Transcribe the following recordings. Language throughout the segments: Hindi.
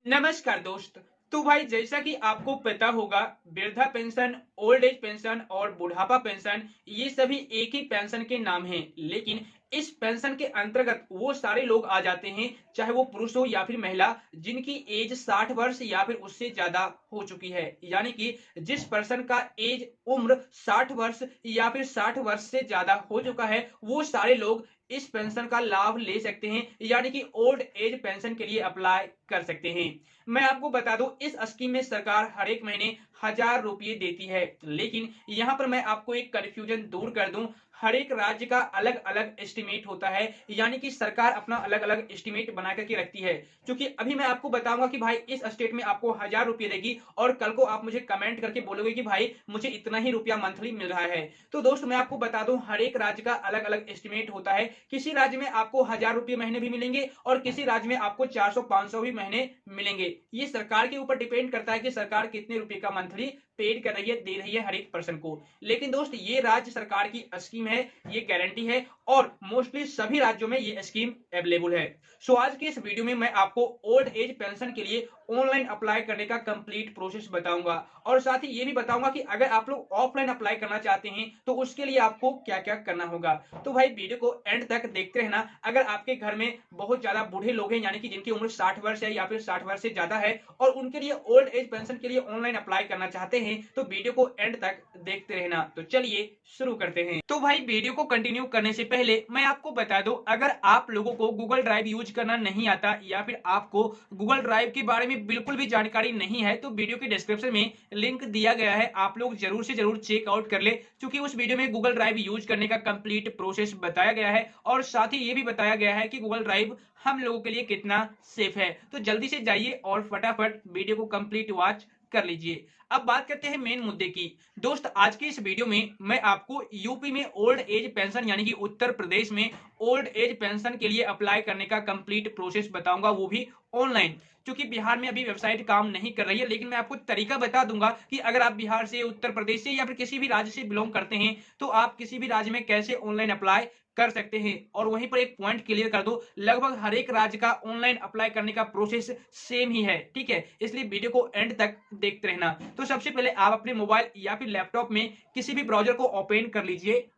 नमस्कार दोस्त। तो भाई जैसा कि आपको पता होगा, वृद्धा पेंशन, ओल्ड एज पेंशन और बुढ़ापा पेंशन ये सभी एक ही पेंशन के नाम हैं। लेकिन इस पेंशन के अंतर्गत वो सारे लोग आ जाते हैं, चाहे वो पुरुष हो या फिर महिला, जिनकी एज 60 वर्ष या फिर उससे ज्यादा हो चुकी है। यानी कि जिस पर्सन का एज उम्र 60 वर्ष या फिर 60 वर्ष से ज्यादा हो चुका है, वो सारे लोग इस पेंशन का लाभ ले सकते हैं, यानी कि ओल्ड एज पेंशन के लिए अप्लाई कर सकते हैं। मैं आपको बता दूं, इस स्कीम में सरकार हर एक महीने 1000 रुपये देती है। लेकिन यहां पर मैं आपको एक कंफ्यूजन दूर कर दूं, हर एक राज्य का अलग अलग एस्टिमेट होता है, यानी कि सरकार अपना अलग अलग एस्टिमेट बना करके रखती है। क्योंकि अभी मैं आपको बताऊंगा कि भाई इस स्टेट में आपको 1000 रुपये देगी, और कल को आप मुझे कमेंट करके बोलोगे कि भाई मुझे इतना ही रुपया मंथली मिल रहा है। तो दोस्त मैं आपको बता दूं, हर एक राज्य का अलग अलग एस्टिमेट होता है। किसी राज्य में आपको 1000 रुपये महीने भी मिलेंगे, और किसी राज्य में आपको 400-500 भी महीने मिलेंगे। ये सरकार के ऊपर डिपेंड करता है कि सरकार कितने रुपए का मंथली पेड कर रही है, दे रही है हर एक पर्सन को। लेकिन दोस्त ये राज्य सरकार की स्कीम है, ये गारंटी है, और मोस्टली सभी राज्यों में ये स्कीम अवेलेबल है। सो आज के इस वीडियो में मैं आपको ओल्ड एज पेंशन के लिए ऑनलाइन अप्लाई करने का कंप्लीट प्रोसेस बताऊंगा, और साथ ही ये भी बताऊंगा कि अगर आप लोग ऑफलाइन अप्लाई करना चाहते हैं तो उसके लिए आपको क्या क्या करना होगा। तो भाई वीडियो को एंड तक देखते रहना। अगर आपके घर में बहुत ज्यादा बूढ़े लोग हैं, यानी कि जिनकी उम्र 60 वर्ष है या फिर 60 वर्ष से ज्यादा है, और उनके लिए ओल्ड एज पेंशन के लिए ऑनलाइन अप्लाई करना चाहते हैं, तो वीडियो को एंड तक देखते रहना। तो चलिए शुरू करते हैं। तो भाई वीडियो को कंटिन्यू करने से पहले मैं आपको बता दूं, अगर आप लोगों को गूगल ड्राइव यूज करना नहीं आता या फिर आपको गूगल ड्राइव के बारे में बिल्कुल भी जानकारी नहीं है, तो वीडियो के डिस्क्रिप्शन में लिंक दिया गया है, आप लोग जरूर से जरूर चेकआउट कर ले, क्योंकि उस वीडियो में गूगल ड्राइव यूज करने का कंप्लीट प्रोसेस बताया गया है, और साथ ही ये भी बताया गया है कि गूगल ड्राइव हम लोगों के लिए कितना सेफ है। तो जल्दी से जाइए और फटाफट वीडियो को कंप्लीट वॉच कर लीजिए। अब बात करते हैं मेन मुद्दे की। दोस्त आज की इस वीडियो में मैं आपको यूपी में ओल्ड एज पेंशन, यानी कि उत्तर प्रदेश में ओल्ड एज पेंशन के लिए अप्लाई करने का कंप्लीट प्रोसेस बताऊंगा, वो भी ऑनलाइन। क्योंकि बिहार में अभी वेबसाइट काम नहीं कर रही है, लेकिन मैं आपको तरीका बता दूंगा कि अगर आप बिहार से, उत्तर प्रदेश से या फिर किसी भी राज्य से बिलोंग करते हैं, तो आप किसी भी राज्य में कैसे ऑनलाइन अप्लाई कर सकते हैं। और वहीं पर एक पॉइंट क्लियर कर दो, लगभग हर एक राज्य का ऑनलाइन अप्लाई करने का प्रोसेस सेम ही है, ठीक है, इसलिए वीडियो को एंड तक देखते रहना। तो सबसे पहले आप अपने मोबाइल या फिर लैपटॉप में किसी भी ब्राउजर को ओपन कर लीजिए।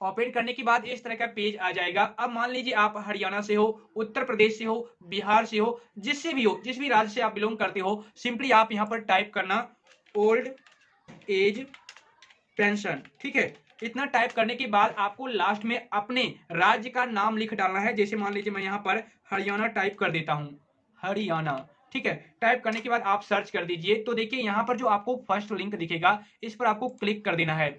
ओपन करने के बाद इस तरह का पेज आ जाएगा। अब मान लीजिए आप हरियाणा से हो, उत्तर प्रदेश से हो, बिहार से हो, जिससे भी हो, जिस भी राज्य से आप बिलोंग करते हो, सिंपली आप यहाँ पर टाइप करना ओल्ड एज पेंशन, ठीक है। इतना टाइप करने के बाद आपको लास्ट में अपने राज्य का नाम लिख डालना है। जैसे मान लीजिए मैं यहाँ पर हरियाणा टाइप कर देता हूँ, हरियाणा, ठीक है। टाइप करने के बाद आप सर्च कर दीजिए, तो देखिए यहाँ पर जो आपको फर्स्ट लिंक दिखेगा, इस पर आपको क्लिक कर देना है।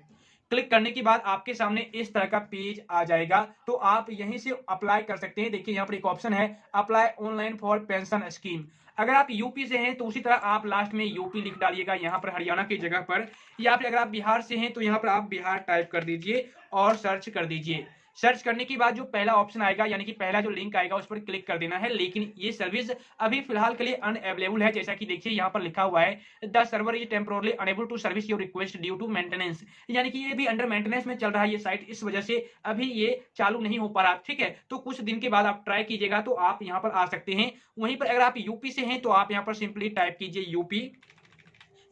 क्लिक करने के बाद आपके सामने इस तरह का पेज आ जाएगा, तो आप यहीं से अप्लाई कर सकते हैं। देखिए यहाँ पर एक ऑप्शन है, apply online for pension scheme. अगर आप यूपी से हैं तो उसी तरह आप लास्ट में यूपी लिख डालिएगा यहाँ पर हरियाणा की जगह पर, या फिर अगर आप बिहार से हैं तो यहाँ पर आप बिहार टाइप कर दीजिए और सर्च कर दीजिए। सर्च करने के बाद जो पहला ऑप्शन आएगा, यानी कि पहला जो लिंक आएगा, उस पर क्लिक कर देना है। लेकिन ये सर्विस अभी फिलहाल के लिए अनअवेलेबल है। जैसा कि देखिए यहाँ पर लिखा हुआ है, the server is temporarily unable to service your request due to maintenance, यानी कि ये भी अंडर मेंटेनेंस में चल रहा है ये साइट, इस वजह से अभी ये चालू नहीं हो पा रहा, ठीक है। तो कुछ दिन के बाद आप ट्राई कीजिएगा तो आप यहाँ पर आ सकते हैं। वहीं पर अगर आप यूपी से हैं तो आप यहाँ पर सिंपली टाइप कीजिए यूपी,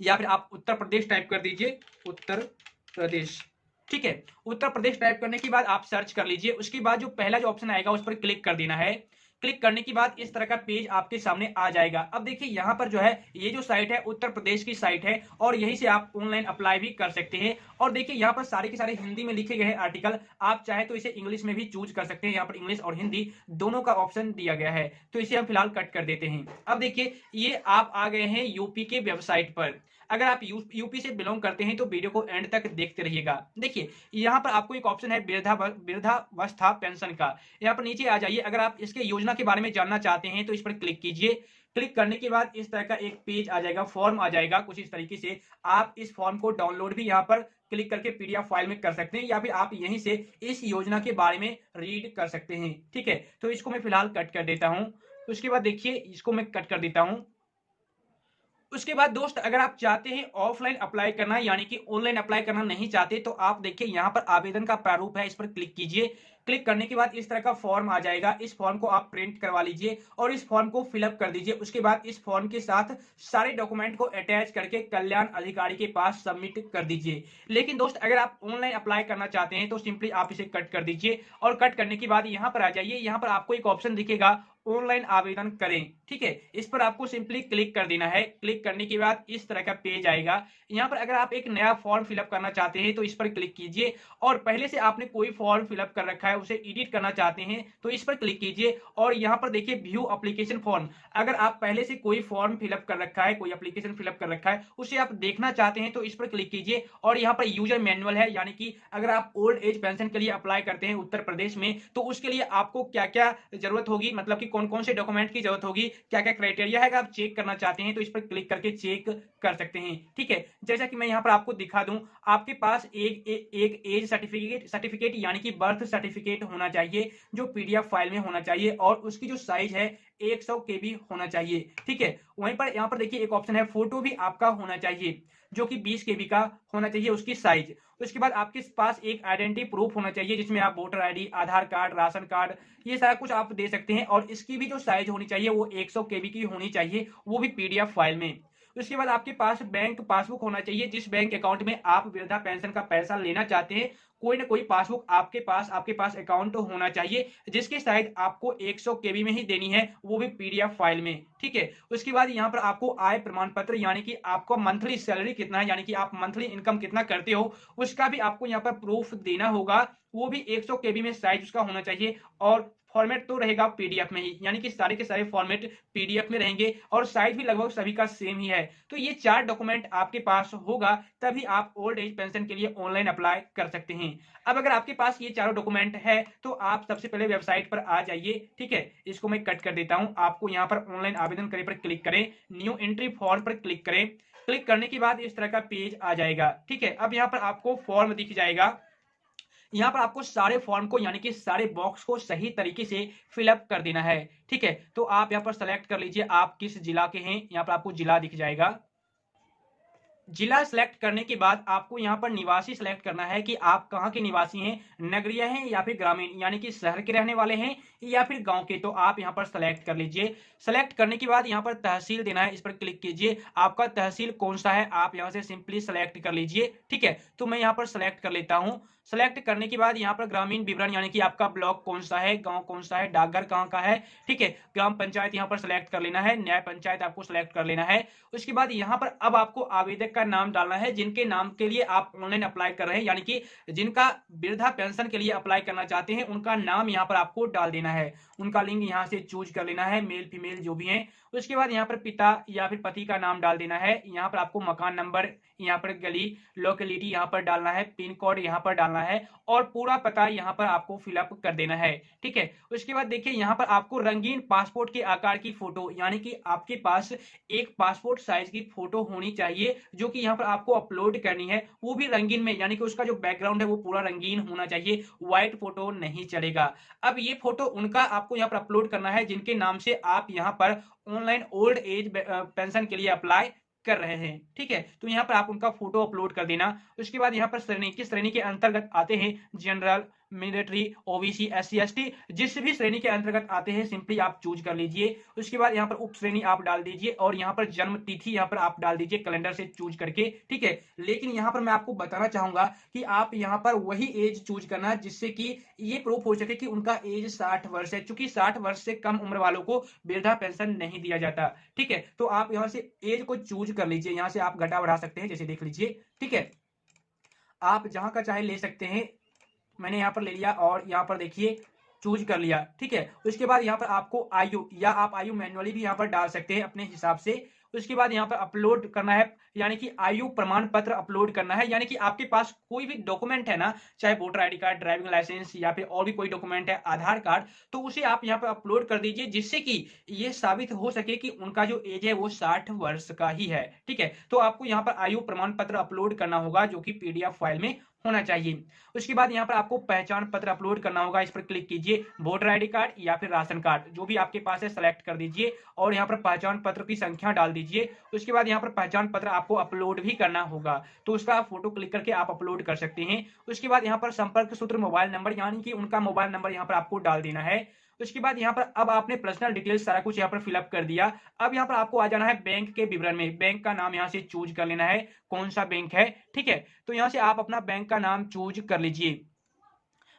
या फिर आप उत्तर प्रदेश टाइप कर दीजिए, उत्तर प्रदेश, ठीक है। उत्तर प्रदेश टाइप करने के बाद आप सर्च कर लीजिए। उसके बाद जो पहला जो ऑप्शन आएगा उस पर क्लिक कर देना है। क्लिक करने के बाद इस तरह का पेज आपके सामने आ जाएगा। अब देखिए यहाँ पर जो है, ये जो साइट है उत्तर प्रदेश की साइट है, और यहीं से आप ऑनलाइन अप्लाई भी कर सकते हैं। और देखिए यहाँ पर सारे के सारे हिंदी में लिखे गए हैं आर्टिकल, आप चाहे तो इसे इंग्लिश में भी चूज कर सकते हैं। यहाँ पर इंग्लिश और हिंदी दोनों का ऑप्शन दिया गया है, तो इसे हम फिलहाल कट कर देते हैं। अब देखिए ये आप आ गए हैं यूपी के वेबसाइट पर। अगर आप यूपी से बिलोंग करते हैं तो वीडियो को एंड तक देखते रहिएगा। देखिए यहाँ पर आपको एक ऑप्शन है वृद्धावस्था पेंशन का, यहाँ पर नीचे आ जाइए। अगर आप इसके योजना के बारे में जानना चाहते हैं तो इस पर क्लिक कीजिए। क्लिक करने के बाद इस तरह का एक पेज आ जाएगा, फॉर्म आ जाएगा कुछ इस तरीके से। आप इस फॉर्म को डाउनलोड भी यहाँ पर क्लिक करके पीडीएफ फाइल में कर सकते हैं, या फिर आप यहीं से इस योजना के बारे में रीड कर सकते हैं, ठीक है। तो इसको मैं फिलहाल कट कर देता हूँ। उसके बाद देखिए इसको मैं कट कर देता हूँ। उसके बाद दोस्त अगर आप चाहते हैं ऑफलाइन अप्लाई करना, यानी कि ऑनलाइन अप्लाई करना नहीं चाहते, तो आप देखिए यहाँ पर आवेदन का प्रारूप है, इस पर क्लिक कीजिए। क्लिक करने के बाद इस तरह का फॉर्म आ जाएगा। इस फॉर्म को आप प्रिंट करवा लीजिए और इस फॉर्म को फिलअप कर दीजिए। उसके बाद इस फॉर्म के साथ सारे डॉक्यूमेंट को अटैच करके कल्याण अधिकारी के पास सबमिट कर दीजिए। लेकिन दोस्त, अगर आप ऑनलाइन अप्लाई करना चाहते हैं तो सिंपली आप इसे कट कर दीजिए और कट करने के बाद यहाँ पर आ जाइए। यहाँ पर आपको एक ऑप्शन दिखेगा ऑनलाइन आवेदन करें, ठीक है। इस पर आपको सिंपली क्लिक कर देना है। क्लिक करने के बाद इस तरह का पेज आएगा। यहाँ पर अगर आप एक नया फॉर्म फिलअप करना चाहते हैं तो इस पर क्लिक कीजिए और पहले से आपने कोई फॉर्म फिलअप कर रखा है उसे एडिट करना चाहते हैं तो इस पर क्लिक कीजिए और यहाँ पर देखिए व्यू एप्लीकेशन फॉर्म। अगर आप पहले से कोई फॉर्म फिलअप कर रखा है, कोई एप्लीकेशन फिलअप कर रखा है, उसे आप देखना चाहते हैं तो इस पर क्लिक कीजिए और यहाँ पर यूजर मैनुअल है, यानी कि अगर आप ओल्ड एज पेंशन के लिए अप्लाई करते हैं उत्तर प्रदेश में तो उसके लिए आपको क्या क्या जरूरत होगी, मतलब कि कौन कौन से डॉक्यूमेंट की जरूरत होगी, क्या क्या क्राइटेरिया है, अगर आप चेक करना चाहते हैं तो इस पर क्लिक करके चेक कर सकते हैं, ठीक है। जैसा कि मैं यहाँ पर आपको दिखा दूं, आपके पास एक एज सर्टिफिकेट यानी कि बर्थ सर्टिफिकेट होना चाहिए जो पीडीएफ फाइल में होना चाहिए और उसकी जो साइज है 100 KB होना चाहिए, ठीक है। वहीं पर यहाँ पर देखिए एक ऑप्शन है फोटो भी आपका होना चाहिए जो कि 20 KB का होना चाहिए उसकी साइज। उसके बाद आपके पास एक आइडेंटिटी प्रूफ होना चाहिए जिसमें आप वोटर आईडी, आधार कार्ड, राशन कार्ड, ये सारा कुछ आप दे सकते हैं और इसकी भी जो साइज होनी चाहिए वो 100 KB की होनी चाहिए, वो भी पीडीएफ फाइल में। उसके बाद आपके पास बैंक पासबुक होना चाहिए जिस बैंक अकाउंट में आप वृद्धा पेंशन का पैसा लेना चाहते हैं, कोई ना कोई पासबुक आपके पास अकाउंट होना चाहिए जिसकी साइज आपको 100 KB में ही देनी है, वो भी पीडीएफ फाइल में, ठीक है। उसके बाद यहाँ पर आपको आय प्रमाण पत्र यानी कि आपको मंथली सैलरी कितना है, यानी कि आप मंथली इनकम कितना करते हो, उसका भी आपको यहाँ पर प्रूफ देना होगा, वो भी 100 KB में साइज उसका होना चाहिए और फॉर्मेट तो रहेगा पीडीएफ में ही, यानी कि सारे के सारे फॉर्मेट पीडीएफ में रहेंगे और साइज भी लगभग सभी का सेम ही है। तो ये 4 डॉक्यूमेंट आपके पास होगा तभी आप ओल्ड एज पेंशन के लिए ऑनलाइन अप्लाई कर सकते हैं। अब अगर आपके पास ये चारों डॉक्यूमेंट है तो आप सबसे पहले वेबसाइट पर आ जाइए, ठीक है। इसको मैं कट कर देता हूं। आपको यहाँ पर ऑनलाइन आवेदन करें पर क्लिक करें, न्यू एंट्री फॉर्म पर क्लिक करें। क्लिक करने के बाद इस तरह का पेज आ जाएगा, ठीक है। अब यहाँ पर आपको फॉर्म दिख जाएगा। यहाँ पर आपको सारे फॉर्म को यानी कि सारे बॉक्स को सही तरीके से फिलअप कर देना है, ठीक है। तो आप यहाँ पर सेलेक्ट कर लीजिए आप किस जिला के हैं। यहाँ पर आपको जिला दिख जाएगा। जिला सेलेक्ट करने के बाद आपको यहाँ पर निवासी सेलेक्ट करना है कि आप कहाँ के निवासी हैं, नगरीय हैं या फिर ग्रामीण यानी कि शहर के रहने वाले हैं या फिर गांव के। तो आप यहाँ पर सेलेक्ट कर लीजिए। सेलेक्ट करने के बाद यहाँ पर तहसील देना है, इस पर क्लिक कीजिए। आपका तहसील कौन सा है आप यहाँ से सिंपली सेलेक्ट कर लीजिए, ठीक है। तो मैं यहाँ पर सेलेक्ट कर लेता हूँ। सेलेक्ट करने के बाद यहाँ पर ग्रामीण विवरण यानी कि आपका ब्लॉक कौन सा है, गांव कौन सा है, डाकघर कहाँ का है, ठीक है। ग्राम पंचायत यहाँ पर सेलेक्ट कर लेना है, न्याय पंचायत आपको सेलेक्ट कर लेना है। उसके बाद यहाँ पर अब आपको आवेदक का नाम डालना है जिनके नाम के लिए आप ऑनलाइन अप्लाई कर रहे हैं, यानी कि जिनका वृद्धा पेंशन के लिए अप्लाई करना चाहते हैं उनका नाम यहाँ पर आपको डाल देना है। उनका लिंग यहाँ से चूज कर लेना है, मेल फीमेल जो भी है। उसके बाद यहाँ पर पिता या फिर पति का नाम डाल देना है। यहाँ पर आपको मकान नंबर, यहाँ पर गली लोकेलिटी यहाँ पर डालना है, पिन कोड यहाँ पर डालना है और पूरा पता यहाँ पर आपको फिलअप कर देना है, ठीक है। उसके बाद देखिए यहाँ पर आपको रंगीन पासपोर्ट के आकार की फोटो यानी कि आपके पास एक पासपोर्ट साइज की फोटो होनी चाहिए जो कि यहाँ पर आपको अपलोड करनी है, वो भी रंगीन में, यानी कि उसका जो बैकग्राउंड है वो पूरा रंगीन होना चाहिए, व्हाइट फोटो नहीं चलेगा। अब ये फोटो उनका आपको यहाँ पर अपलोड करना है जिनके नाम से आप यहाँ पर ऑनलाइन ओल्ड एज पेंशन के लिए अप्लाई कर रहे हैं, ठीक है। तो यहाँ पर आप उनका फोटो अपलोड कर देना। उसके बाद यहाँ पर श्रेणी, किस श्रेणी के अंतर्गत आते हैं, general, military, OBC, SC, ST, जिस भी श्रेणी के अंतर्गत आते हैं सिंपली आप चूज कर लीजिए। उसके बाद यहाँ पर उप श्रेणी आप डाल दीजिए और यहाँ पर जन्म तिथि यहाँ पर आप डाल दीजिए कैलेंडर से चूज करके, ठीक है। लेकिन यहाँ पर मैं आपको बताना चाहूंगा कि आप यहाँ पर वही एज चूज करना जिससे कि ये प्रूफ हो सके कि उनका एज 60 वर्ष है, चूंकि 60 वर्ष से कम उम्र वालों को वृद्धा पेंशन नहीं दिया जाता, ठीक है। तो आप यहाँ से एज को चूज कर लीजिए, यहाँ से आप घटा बढ़ा सकते हैं, जैसे देख लीजिए, ठीक है। आप जहां का चाहे ले सकते हैं, मैंने यहाँ पर ले लिया और यहाँ पर देखिए चूज कर लिया, ठीक है। उसके बाद यहाँ पर आपको आयु, या आप आयु मैन्युअली भी यहाँ पर डाल सकते हैं अपने हिसाब से। उसके बाद यहाँ पर अपलोड करना है, यानी कि आयु प्रमाण पत्र अपलोड करना है, यानी कि आपके पास कोई भी डॉक्यूमेंट है ना, चाहे voter ID card, driving licence या फिर और भी कोई डॉक्यूमेंट है, आधार कार्ड, तो उसे आप यहाँ पर अपलोड कर दीजिए जिससे कि ये साबित हो सके कि उनका जो एज है वो 60 वर्ष का ही है, ठीक है। तो आपको यहाँ पर आयु प्रमाण पत्र अपलोड करना होगा जो कि पीडीएफ फाइल में होना चाहिए। उसके बाद यहाँ पर आपको पहचान पत्र अपलोड करना होगा, इस पर क्लिक कीजिए। वोटर आईडी कार्ड या फिर राशन कार्ड जो भी आपके पास है सेलेक्ट कर दीजिए और यहाँ पर पहचान पत्र की संख्या डाल दीजिए। उसके बाद यहाँ पर पहचान पत्र आपको अपलोड भी करना होगा, तो उसका आप फोटो क्लिक करके आप अपलोड कर सकते हैं। उसके बाद यहाँ पर संपर्क सूत्र मोबाइल नंबर यानी कि उनका मोबाइल नंबर यहाँ पर आपको डाल देना है। उसके बाद यहाँ पर अब आपने पर्सनल डिटेल्स सारा कुछ यहाँ पर फिलअप कर दिया। अब यहाँ पर आपको आ जाना है बैंक के विवरण में, बैंक का नाम यहाँ से चूज कर लेना है, कौन सा बैंक है, ठीक है। तो यहाँ से आप अपना बैंक का नाम चूज कर लीजिए।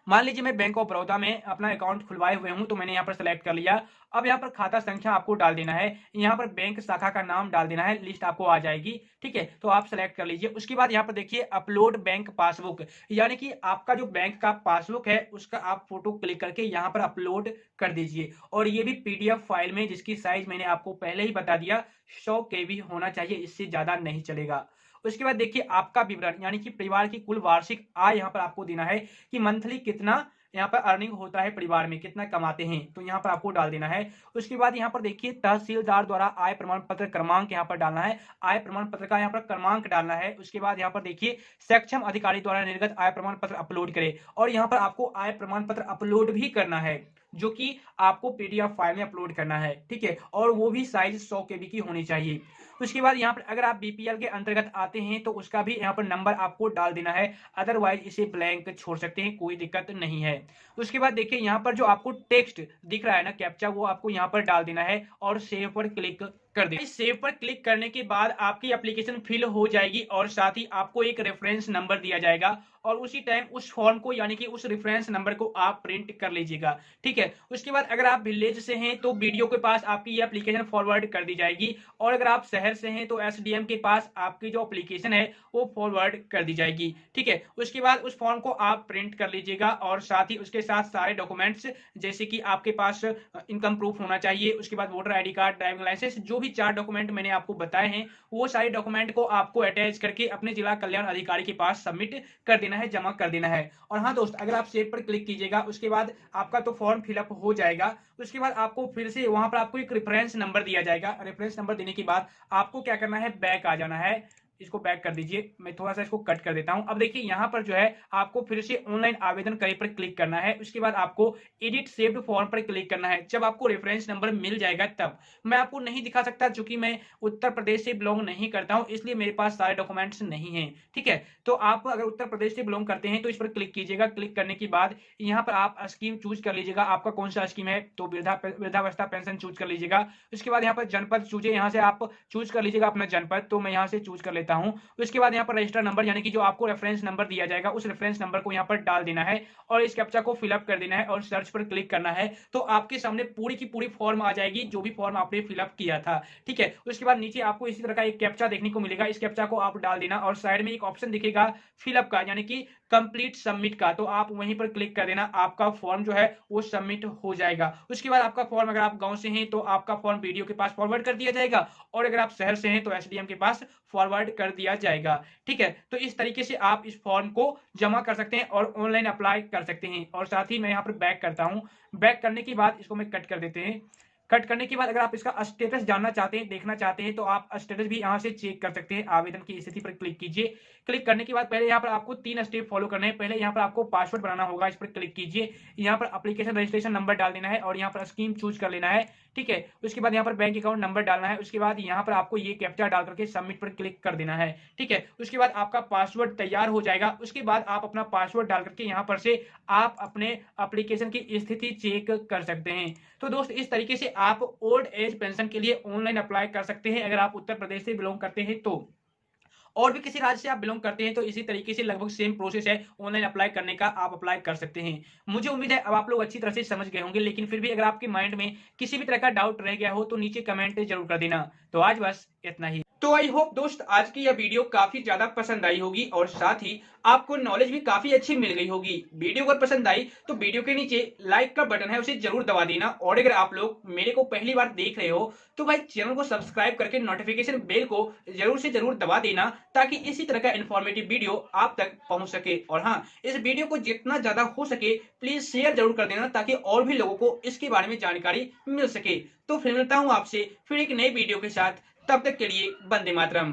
मान लीजिए मैं बैंक ऑफ बड़ौदा में अपना अकाउंट खुलवाए हुए हूं, तो मैंने यहाँ पर सेलेक्ट कर लिया। अब यहाँ पर खाता संख्या आपको डाल देना है, यहाँ पर बैंक शाखा का नाम डाल देना है, लिस्ट आपको आ जाएगी, ठीक है। तो आप सेलेक्ट कर लीजिए। उसके बाद यहाँ पर देखिए अपलोड बैंक पासबुक, यानी कि आपका जो बैंक का पासबुक है उसका आप फोटो क्लिक करके यहाँ पर अपलोड कर दीजिए। और ये भी पीडीएफ फाइल में, जिसकी साइज मैंने आपको पहले ही बता दिया 100 KB होना चाहिए, इससे ज्यादा नहीं चलेगा। उसके बाद देखिए आपका विवरण यानी कि परिवार की कुल वार्षिक आय यहाँ पर आपको देना है कि मंथली कितना यहाँ पर अर्निंग होता है, परिवार में कितना कमाते हैं, तो यहाँ पर आपको डाल देना है। उसके बाद यहाँ पर देखिए तहसीलदार द्वारा आय प्रमाण पत्र क्रमांक यहाँ पर डालना है, आय प्रमाण पत्र का यहाँ पर क्रमांक डालना है। उसके बाद यहाँ पर देखिए सक्षम अधिकारी द्वारा निर्गत आय प्रमाण पत्र अपलोड करें, और यहाँ पर आपको आय प्रमाण पत्र अपलोड भी करना है, जो कि आपको पीडीएफ फाइल में अपलोड करना है, ठीक है। और वो भी साइज 100 KB की होनी चाहिए। उसके बाद यहाँ पर अगर आप बीपीएल के अंतर्गत आते हैं तो उसका भी यहाँ पर नंबर आपको डाल देना है, अदरवाइज इसे ब्लैंक छोड़ सकते हैं, कोई दिक्कत नहीं है। उसके बाद देखिए यहाँ पर जो आपको टेक्स्ट दिख रहा है ना कैप्चा, वो आपको यहाँ पर डाल देना है और सेव पर क्लिक कर दे। सेव पर क्लिक करने के बाद आपकी एप्लीकेशन फिल हो जाएगी और साथ ही आपको एक रेफरेंस नंबर दिया जाएगा, और उसी टाइम उस फॉर्म को यानी कि उस रेफरेंस नंबर को आप प्रिंट कर लीजिएगा, ठीक है। उसके बाद अगर आप विलेज से हैं तो वीडियो के पास आपकी ये एप्लीकेशन फॉरवर्ड कर दी जाएगी, और अगर आप शहर से हैं तो एसडीएम के पास आपकी जो एप्लीकेशन है वो फॉरवर्ड कर दी जाएगी, ठीक है। उसके बाद उस फॉर्म को आप प्रिंट कर लीजिएगा, और साथ ही उसके साथ सारे डॉक्यूमेंट्स, जैसे कि आपके पास इनकम प्रूफ होना चाहिए, उसके बाद voter ID card, driving licence, जो भी 4 डॉक्यूमेंट मैंने आपको बताए हैं वो सारे डॉक्यूमेंट को आपको अटैच करके अपने जिला कल्याण अधिकारी के पास सबमिट कर देना है, जमा कर देना है। और हाँ दोस्त, अगर आप सेव पर क्लिक कीजिएगा उसके बाद आपका तो फॉर्म फिलअप हो जाएगा। उसके बाद आपको फिर से वहां पर आपको एक रेफरेंस नंबर दिया जाएगा। रेफरेंस नंबर देने के बाद आपको क्या करना है, बैक आ जाना है। इसको बैक कर दीजिए, मैं थोड़ा सा इसको कट कर देता हूं। अब देखिए यहाँ पर जो है आपको फिर से ऑनलाइन आवेदन करें पर क्लिक करना है। उसके बाद आपको एडिट सेव्ड फॉर्म पर क्लिक करना है। जब आपको रेफरेंस नंबर मिल जाएगा तब, मैं आपको नहीं दिखा सकता क्योंकि मैं उत्तर प्रदेश से बिलोंग नहीं करता हूं, इसलिए मेरे पास सारे डॉक्यूमेंट्स नहीं है, ठीक है। तो आप अगर उत्तर प्रदेश से बिलोंग करते हैं तो इस पर क्लिक कीजिएगा। क्लिक करने के बाद यहाँ पर आप स्कीम चूज कर लीजिएगा, आपका कौन सा स्कीम है, तो वृद्धावस्था पेंशन चूज कर लीजिएगा। उसके बाद यहाँ पर जनपद चूजे, यहाँ से आप चूज कर लीजिएगा अपना जनपद, तो मैं यहाँ से चूज कर लेता हूँ। उसके बाद यहाँ पर रजिस्टर नंबर यानी कि जो आपको रेफरेंस नंबर दिया जाएगा उस रेफरेंस नंबर को यहाँ पर डाल देना है, और इस कैप्चा को फिलअप कर देना है और सर्च पर क्लिक करना है। तो आपके सामने पूरी की पूरी फॉर्म आ जाएगी, जो भी फॉर्म आपने फिलअप किया था, ठीक है। उसके बाद नीचे आपको इसी तरह का एक कैप्चा देखने को मिलेगा, इस कैप्चा को आप डाल देना, और साइड में एक ऑप्शन दिखेगा फिलअप का यानी कि कंप्लीट सबमिट का, तो आप वहीं पर क्लिक कर देना, आपका फॉर्म जो है वो सबमिट हो जाएगा। उसके बाद आपका फॉर्म, अगर आप गांव से हैं तो आपका फॉर्म वीडियो के पास फॉरवर्ड कर दिया जाएगा, और अगर आप शहर से हैं तो एसडीएम के पास फॉरवर्ड कर दिया जाएगा, ठीक है। तो इस तरीके से आप इस फॉर्म को जमा कर सकते हैं और ऑनलाइन अप्लाई कर सकते हैं। और साथ ही मैं यहाँ पर बैक करता हूँ। बैक करने के बाद इसको मैं कट कर देते हैं। कट करने के बाद अगर आप इसका स्टेटस जानना चाहते हैं, देखना चाहते हैं, तो आप स्टेटस भी यहाँ से चेक कर सकते हैं। आवेदन की स्थिति पर क्लिक कीजिए। क्लिक करने के बाद पहले यहाँ पर आपको 3 स्टेप फॉलो करने हैं। पहले यहाँ पर आपको पासवर्ड बनाना होगा, इस पर क्लिक कीजिए। यहाँ पर एप्लीकेशन रजिस्ट्रेशन नंबर डाल देना है और यहाँ पर स्कीम चूज कर लेना है, ठीक है। उसके बाद यहाँ पर बैंक अकाउंट नंबर डालना है। उसके बाद यहाँ पर आपको ये कैप्चा डाल करके सबमिट पर क्लिक कर देना है, ठीक है। उसके बाद आपका पासवर्ड तैयार हो जाएगा। उसके बाद आप अपना पासवर्ड डाल करके यहाँ पर से आप अपने एप्लीकेशन की स्थिति चेक कर सकते हैं। तो दोस्त, इस तरीके से आप ओल्ड एज पेंशन के लिए ऑनलाइन अप्लाई कर सकते हैं अगर आप उत्तर प्रदेश से बिलोंग करते हैं तो। और भी किसी राज्य से आप बिलोंग करते हैं तो इसी तरीके से लगभग सेम प्रोसेस है ऑनलाइन अप्लाई करने का, आप अप्लाई कर सकते हैं। मुझे उम्मीद है अब आप लोग अच्छी तरह से समझ गए होंगे, लेकिन फिर भी अगर आपके माइंड में किसी भी तरह का डाउट रह गया हो तो नीचे कमेंट जरूर कर देना। तो आज बस इतना ही। तो आई होप दोस्त आज की यह वीडियो काफी ज्यादा पसंद आई होगी और साथ ही आपको नॉलेज भी काफी अच्छी मिल गई होगी। वीडियो अगर पसंद आई तो वीडियो के नीचे लाइक का बटन है उसे जरूर दबा देना, और अगर आप लोग मेरे को पहली बार देख रहे हो तो भाई चैनल को सब्सक्राइब करके नोटिफिकेशन बेल को जरूर से जरूर दबा देना, ताकि इसी तरह का इन्फॉर्मेटिव वीडियो आप तक पहुंच सके। और हाँ, इस वीडियो को जितना ज्यादा हो सके प्लीज शेयर जरूर कर देना, ताकि और भी लोगों को इसके बारे में जानकारी मिल सके। तो फिर मिलता हूं आपसे फिर एक नई वीडियो के साथ, तब तक के लिए वंदे मातरम।